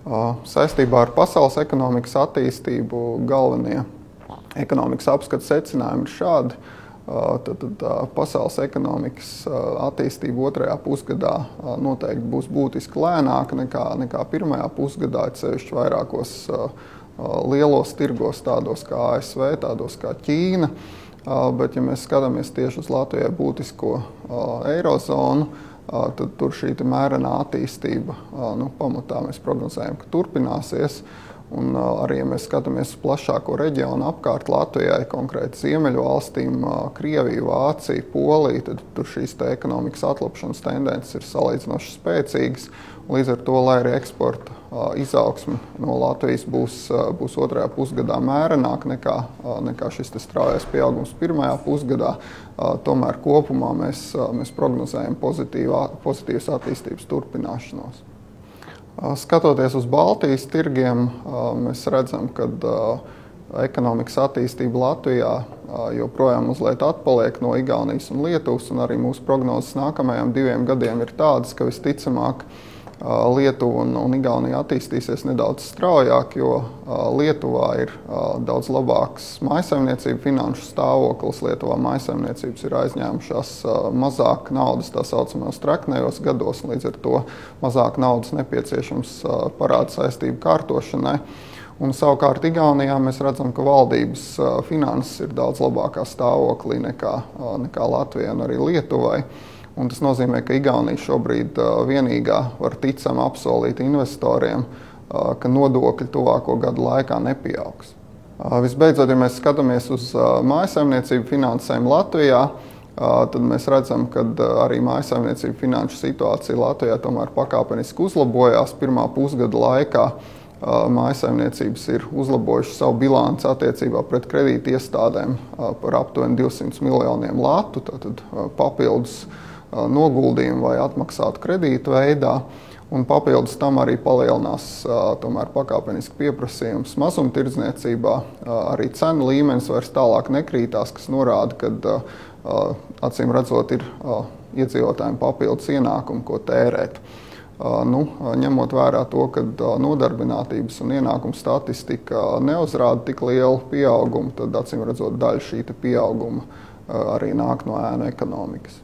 Saistībā ar pasaules ekonomikas attīstību galvenie ekonomikas apskata secinājumi ir šādi. Tad pasaules ekonomikas attīstība otrajā pusgadā noteikti būs būtiski lēnāka nekā pirmajā pusgadā, ceļšķi vairākos lielos tirgos, tādos kā ASV, tādos kā Ķīna. Bet, ja mēs skatāmies tieši uz Latvijai būtisko eirozonu, tad tur šī mērenā attīstība, pamatā mēs prognozējam, ka turpināsies. Un arī, ja mēs skatāmies uz plašāko reģionu apkārt Latvijai, konkrēti Ziemeļu valstīm, Krieviju, Vāciju, Poliju, tad tur šīs ekonomikas atlapšanas tendences ir salīdzinoši spēcīgas. Līdz ar to, lai arī eksporta izaugsme no Latvijas būs otrajā pusgadā mērenāk nekā šis straujais pieaugums pirmajā pusgadā, tomēr kopumā mēs prognozējam pozitīvas attīstības turpināšanos. Skatoties uz Baltijas tirgiem, mēs redzam, ka ekonomikas attīstība Latvijā joprojām mazliet atpaliek no Igaunijas un Lietuvas, un arī mūsu prognozes nākamajiem 2 gadiem ir tādas, ka visticamāk Lietuva un Igaunija attīstīsies nedaudz straujāk, jo Lietuvā ir daudz labāks mājsaimniecību finanšu stāvoklis. Lietuvā mājsaimniecības ir aizņēmušās mazāk naudas tā saucamajos treknējos gados, un līdz ar to mazāk naudas nepieciešams parādu saistību kārtošanai. Un savukārt Igaunijā mēs redzam, ka valdības finanses ir daudz labākā stāvoklī nekā Latvijai un arī Lietuvai. Un tas nozīmē, ka Igaunija šobrīd vienīgā var ticami apsolīt investoriem, ka nodokļi tuvāko gadu laikā nepieaugs. Visbeidzot, ja mēs skatāmies uz mājsaimniecību finansēm Latvijā, tad mēs redzam, ka arī mājsaimniecību finanšu situācija Latvijā tomēr pakāpeniski uzlabojās. Pirmā pusgada laikā mājsaimniecības ir uzlabojušas savu bilanci attiecībā pret kredīti iestādēm par aptuveni 200 miljoniem latu, tātad papildus noguldījumu vai atmaksātu kredītu veidā, un papildus tam arī palielinās tomēr pakāpeniski pieprasījums mazumtirdzniecībā. Arī cenu līmenis vairs tālāk nekrītās, kas norāda, ka acīm redzot ir iedzīvotājiem papildus ienākumu, ko tērēt. Ņemot vērā to, ka nodarbinātības un ienākumu statistika neuzrāda tik lielu pieaugumu, tad acīm redzot daļa šī pieauguma arī nāk no ēnu ekonomikas.